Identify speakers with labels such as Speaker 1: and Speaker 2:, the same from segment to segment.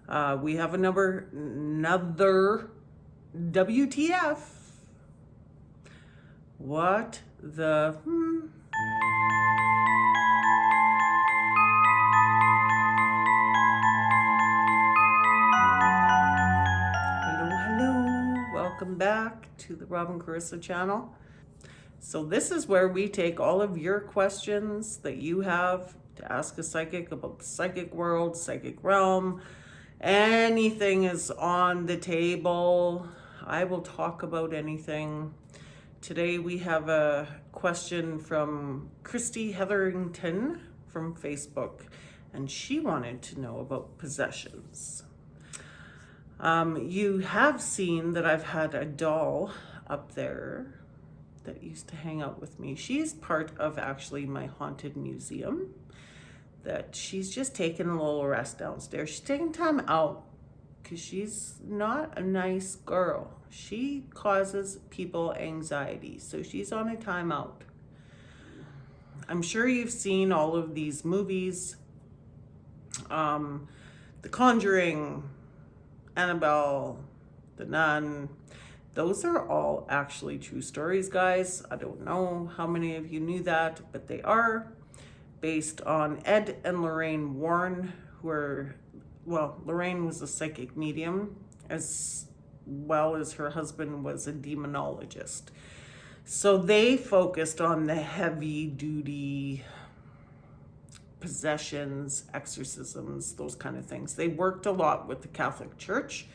Speaker 1: We have another WTF. What the? Hello. Welcome back to the Robin Carissa channel. So this is where we take all of your questions that you have to ask a psychic about the psychic world, psychic realm. Anything is on the table. I will talk about anything. Today we have a question from Christy Hetherington from Facebook, and she wanted to know about possessions. You have seen that I've had a doll up there that used to hang out with me. She's part of actually my haunted museum that she's just taking a little rest downstairs. She's taking time out because she's not a nice girl. She causes people anxiety, so she's on a timeout. I'm sure you've seen all of these movies, The Conjuring, Annabelle, The Nun. Those are all actually true stories, guys. I don't know how many of you knew that, but they are based on Ed and Lorraine Warren, who are, well, Lorraine was a psychic medium, as well as her husband was a demonologist. So they focused on the heavy duty possessions, exorcisms, those kind of things. They worked a lot with the Catholic Church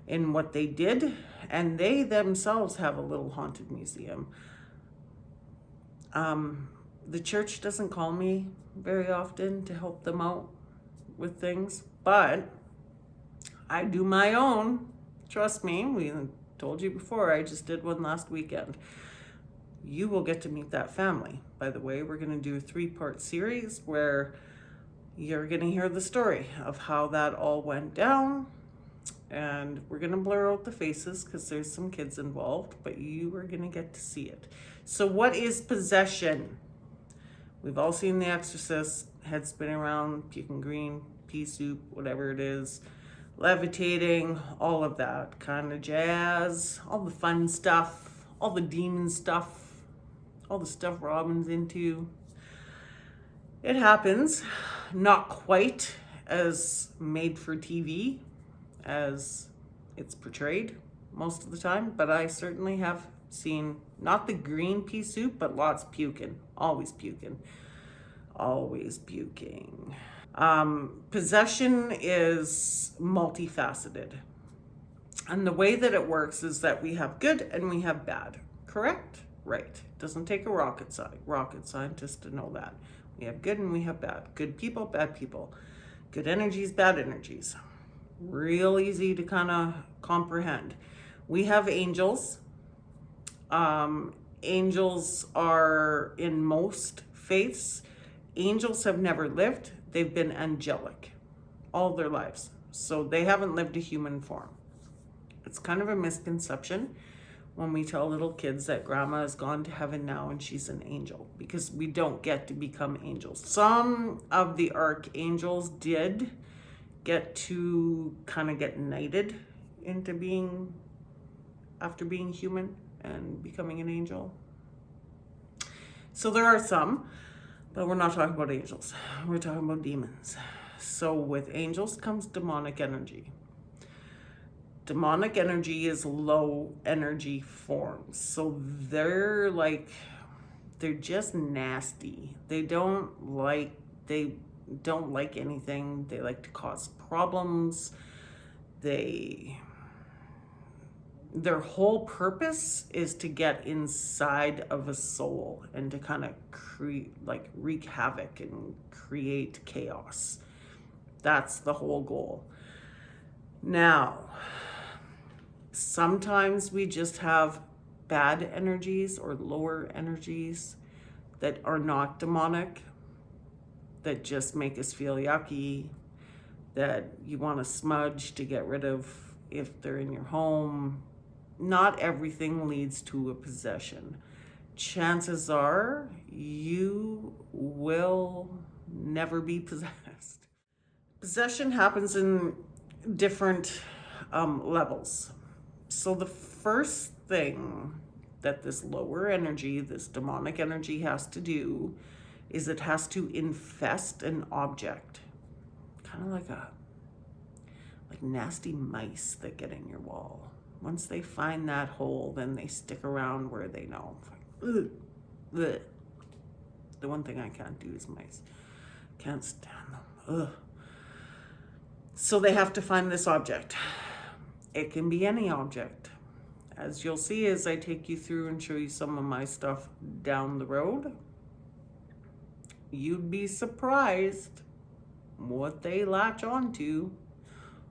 Speaker 1: in what they did, and they themselves have a little haunted museum. The church doesn't call me very often to help them out with things, but I do my own. Trust me, we told you before, I just did one last weekend. You will get to meet that family. By the way, we're going to do a 3-part series where you're going to hear the story of how that all went down. And we're going to blur out the faces because there's some kids involved, but you are going to get to see it. So what is possession? We've all seen The Exorcist, head spinning around, puking green, pea soup, whatever it is, levitating, all of that kind of jazz, all the fun stuff, all the demon stuff, all the stuff Robin's into. It happens, not quite as made for TV as it's portrayed most of the time, but I certainly have seen not the green pea soup, but lots puking, always puking, always puking. Possession is multifaceted, and the way that it works is that we have good and we have bad. Correct? Right. Doesn't take a rocket scientist to know that. We have good and we have bad. Good people, bad people. Good energies, bad energies. Real easy to kind of comprehend. We have angels. Angels are in most faiths. Angels have never lived. They've been angelic all their lives. So they haven't lived a human form. It's kind of a misconception when we tell little kids that grandma has gone to heaven now and she's an angel, because we don't get to become angels. Some of the archangels did get to kind of get knighted into being, after being human and becoming an angel. So there are some, but we're not talking about angels. We're talking about demons. So with angels comes demonic energy. Demonic energy is low energy forms. So they're just nasty. They don't like anything. They like to cause problems. Their whole purpose is to get inside of a soul and to kind of wreak havoc and create chaos. That's the whole goal. Now, sometimes we just have bad energies or lower energies that are not demonic, that just make us feel yucky, that you want to smudge to get rid of if they're in your home. Not everything leads to a possession. Chances are you will never be possessed. Possession happens in different levels. So the first thing that this lower energy, this demonic energy, has to do is it has to infest an object, kind of like nasty mice that get in your wall. Once they find that hole, then they stick around where they know. Ugh, ugh. The one thing I can't do is mice. Can't stand them. Ugh. So they have to find this object. It can be any object. As you'll see as I take you through and show you some of my stuff down the road, you'd be surprised what they latch onto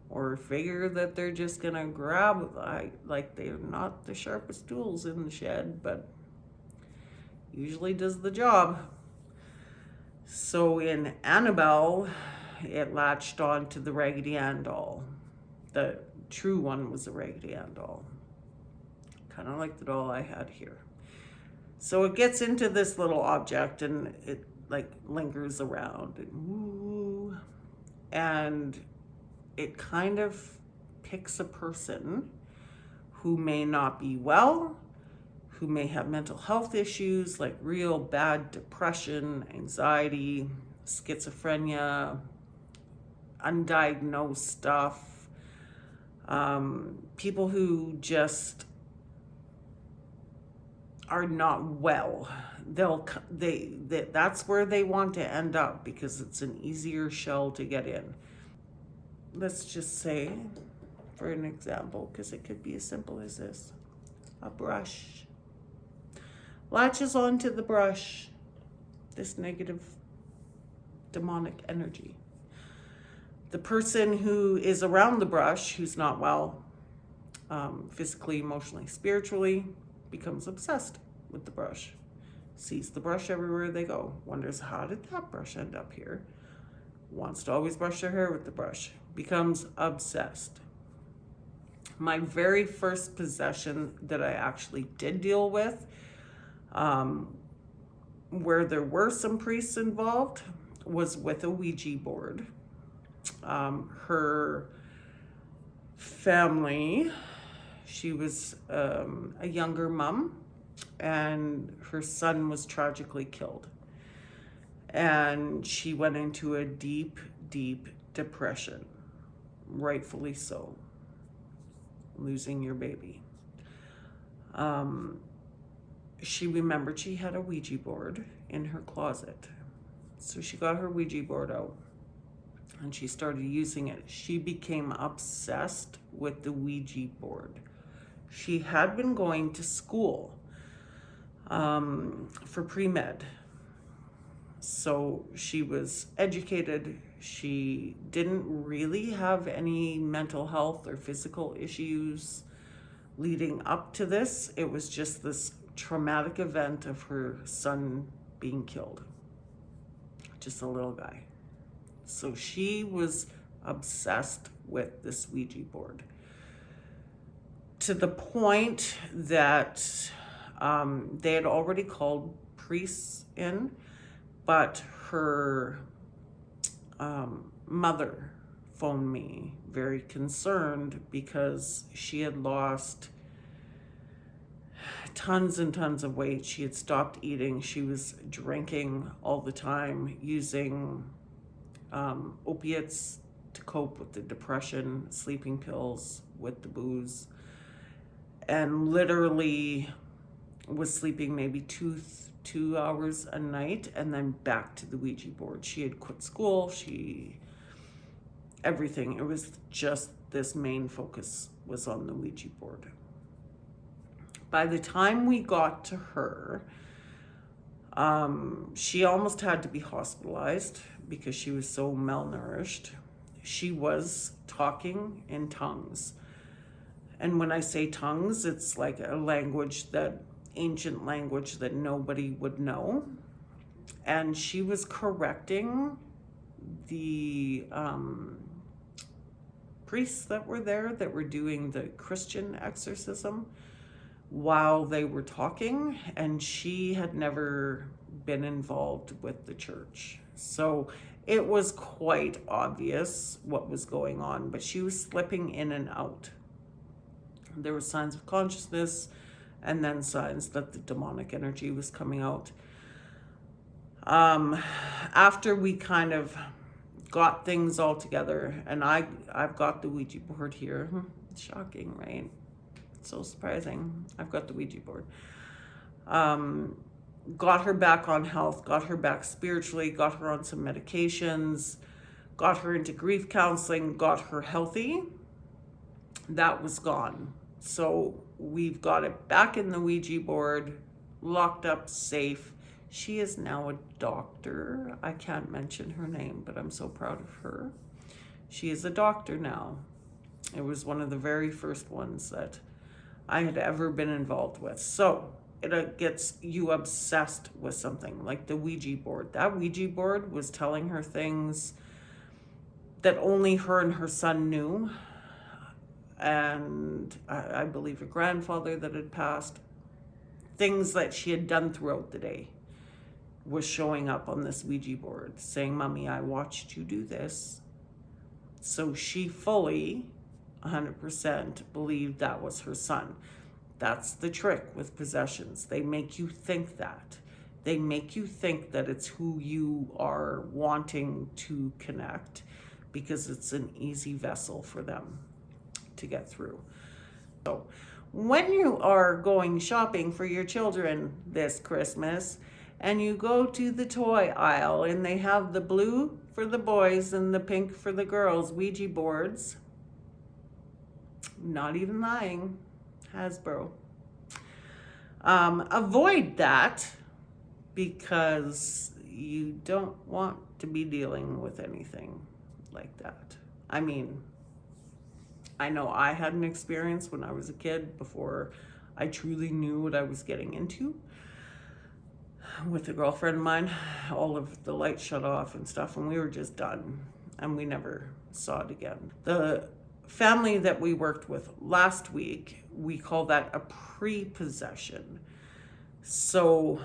Speaker 1: or figure that they're just gonna grab. Like they're not the sharpest tools in the shed, but usually does the job. So in Annabelle, it latched on to the Raggedy Ann doll. The true one was a Raggedy Ann doll, kind of like the doll I had here. So it gets into this little object and it like lingers around and it kind of picks a person who may not be well, who may have mental health issues like real bad depression, anxiety, schizophrenia, undiagnosed stuff, people who just are not well. That's where they want to end up because it's an easier shell to get in. Let's just say, for an example, because it could be as simple as this, a brush. Latches onto the brush, this negative demonic energy. The person who is around the brush, who's not well, physically, emotionally, spiritually, becomes obsessed with the brush. Sees the brush everywhere they go. Wonders, how did that brush end up here? Wants to always brush their hair with the brush. Becomes obsessed. My very first possession that I actually did deal with, where there were some priests involved, was with a Ouija board. Her family, she was a younger mom, and her son was tragically killed. And she went into a deep, deep depression, rightfully so, losing your baby. She remembered she had a Ouija board in her closet. So she got her Ouija board out and she started using it. She became obsessed with the Ouija board. She had been going to school for pre-med. So she was educated. She didn't really have any mental health or physical issues leading up to this. It was just this traumatic event of her son being killed. Just a little guy. So she was obsessed with this Ouija board to the point that they had already called priests in, but her mother phoned me very concerned because she had lost tons and tons of weight. She had stopped eating. She was drinking all the time, using opiates to cope with the depression, sleeping pills with the booze, and literally was sleeping maybe two hours a night and then back to the Ouija board. She had quit school, everything. It was just this main focus was on the Ouija board. By the time we got to her, she almost had to be hospitalized because she was so malnourished. She was talking in tongues. And when I say tongues, it's like a ancient language that nobody would know. And she was correcting the priests that were there that were doing the Christian exorcism while they were talking, and she had never been involved with the church. So It was quite obvious what was going on, but she was slipping in and out. There were signs of consciousness and then signs that the demonic energy was coming out. After we kind of got things all together, and I've got the Ouija board here. Shocking, right? So surprising. I've got the Ouija board. Got her back on health, got her back spiritually, got her on some medications, got her into grief counseling, got her healthy. That was gone. So we've got it back in the Ouija board, locked up, safe. She is now a doctor. I can't mention her name, but I'm so proud of her. She is a doctor now. It was one of the very first ones that I had ever been involved with. So it gets you obsessed with something like the Ouija board. That Ouija board was telling her things that only her and her son knew. And I believe her grandfather that had passed. Things that she had done throughout the day was showing up on this Ouija board saying, "Mommy, I watched you do this." So she fully, 100% believed that was her son. That's the trick with possessions. They make you think that. They make you think that it's who you are wanting to connect because it's an easy vessel for them to get through. So when you are going shopping for your children this Christmas and you go to the toy aisle and they have the blue for the boys and the pink for the girls Ouija boards, not even lying, Hasbro. Avoid that because you don't want to be dealing with anything like that. I mean, I know I had an experience when I was a kid before I truly knew what I was getting into with a girlfriend of mine. All of the lights shut off and stuff, and we were just done, and we never saw it again. The family that we worked with last week, we call that a pre-possession. So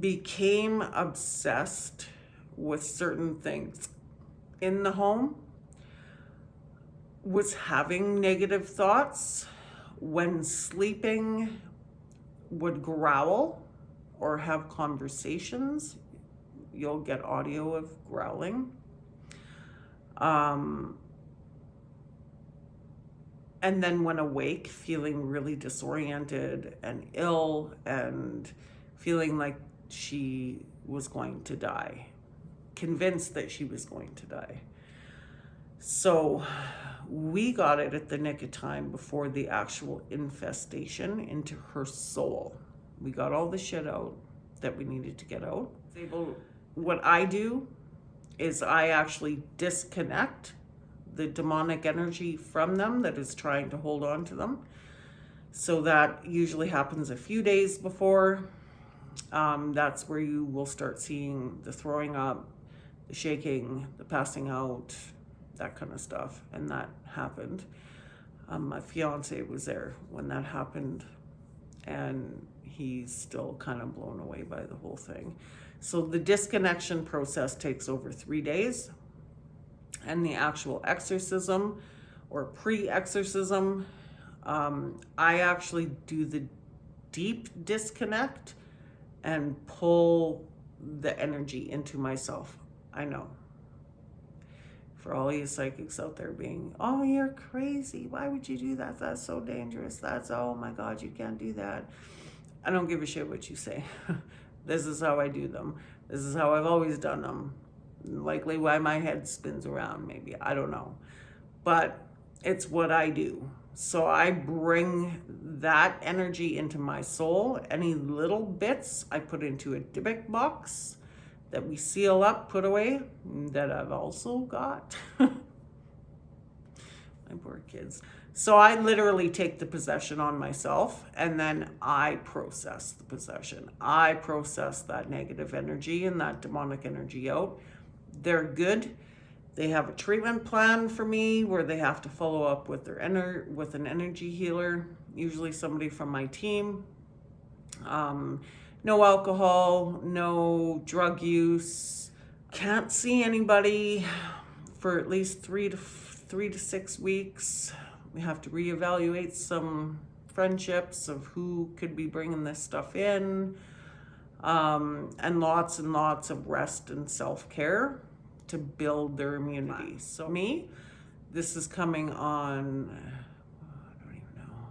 Speaker 1: became obsessed with certain things in the home, was having negative thoughts, when sleeping would growl or have conversations. You'll get audio of growling. And then when awake, feeling really disoriented and ill and feeling like she was going to die, convinced that she was going to die. So we got it at the nick of time before the actual infestation into her soul. We got all the shit out that we needed to get out. What I do is I actually disconnect the demonic energy from them that is trying to hold on to them. So that usually happens a few days before. That's where you will start seeing the throwing up, the shaking, the passing out, that kind of stuff. And that happened. My fiance was there when that happened, and he's still kind of blown away by the whole thing. So the disconnection process takes over 3 days, and the actual exorcism or pre-exorcism, I actually do the deep disconnect and pull the energy into myself. I know. For all you psychics out there being, "Oh, you're crazy. Why would you do that? That's so dangerous. That's, oh my God, you can't do that." I don't give a shit what you say. This is how I do them. This is how I've always done them. Likely why my head spins around, maybe. I don't know. But it's what I do. So I bring that energy into my soul. Any little bits I put into a Dybbuk box that we seal up, put away, that I've also got. My poor kids. So I literally take the possession on myself, and then I process the possession. I process that negative energy and that demonic energy out. They're good. They have a treatment plan for me where they have to follow up with their with an energy healer, usually somebody from my team. No alcohol, no drug use, Can't see anybody for at least 3 to 6 weeks. We have to reevaluate some friendships of who could be bringing this stuff in, and lots of rest and self-care to build their immunity. So me, this is coming on, I don't even know.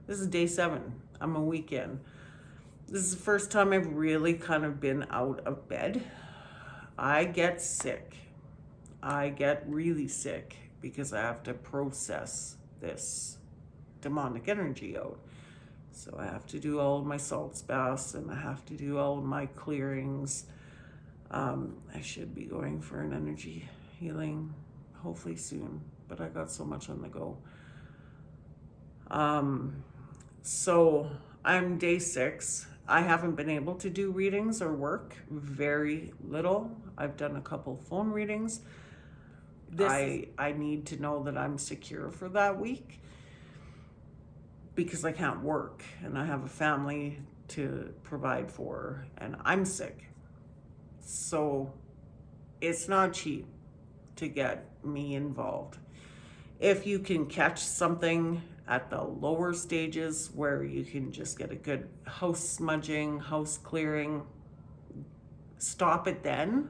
Speaker 1: This is day 7. I'm a week in. This is the first time I've really kind of been out of bed. I get sick. I get really sick because I have to process this demonic energy out. So I have to do all of my salt baths and I have to do all of my clearings. I should be going for an energy healing hopefully soon, but I got so much on the go. So I'm day 6. I haven't been able to do readings or work, very little. I've done a couple phone readings. I need to know that I'm secure for that week because I can't work and I have a family to provide for and I'm sick. So it's not cheap to get me involved. If you can catch something at the lower stages where you can just get a good house smudging, house clearing, stop it then.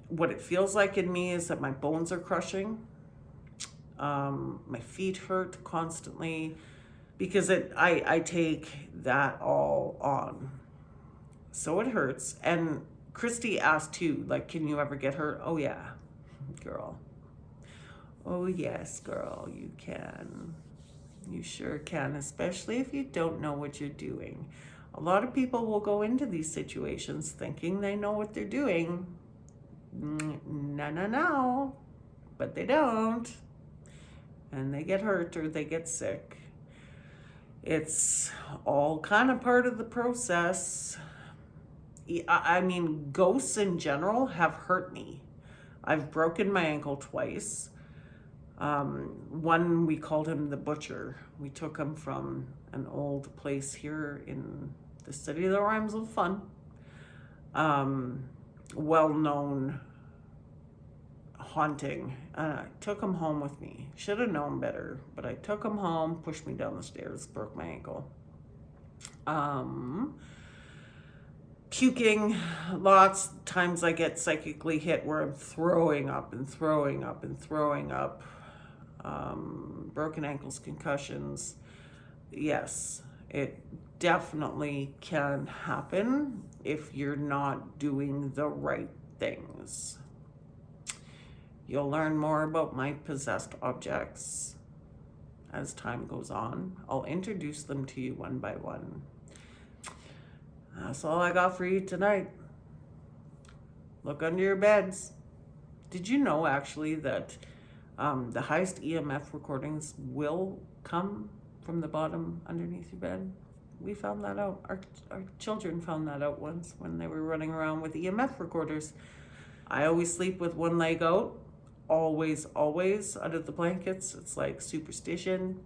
Speaker 1: What it feels like in me is that my bones are crushing. My feet hurt constantly because I take that all on. So it hurts. And Christy asked too, like, can you ever get hurt? Oh yeah, girl. Oh yes, girl, you can. You sure can, especially if you don't know what you're doing. A lot of people will go into these situations thinking they know what they're doing. No, but they don't. And they get hurt or they get sick. It's all kind of part of the process. I mean, ghosts in general have hurt me. I've broken my ankle twice. One, we called him the Butcher. We took him from an old place here in the city of the Rhymes of Fun. Well-known haunting. I took him home with me. Should have known better, but I took him home, pushed me down the stairs, broke my ankle. Puking, lots of times I get psychically hit where I'm throwing up and throwing up and throwing up. Broken ankles, concussions. Yes, it definitely can happen if you're not doing the right things. You'll learn more about my possessed objects as time goes on. I'll introduce them to you one by one. That's all I got for you tonight. Look under your beds. Did you know actually that the highest EMF recordings will come from the bottom underneath your bed? We found that out. Our children found that out once when they were running around with EMF recorders. I always sleep with one leg out. Always out of the blankets. It's like superstition.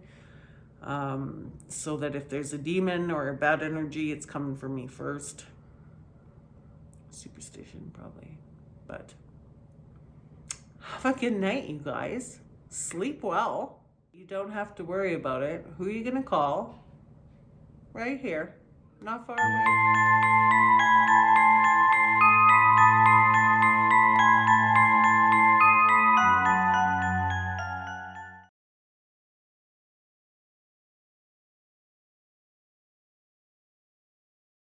Speaker 1: So that if there's a demon or a bad energy, it's coming for me first. Superstition, probably. But have a good night, you guys. Sleep well. You don't have to worry about it. Who are you gonna call? Right here. Not far away.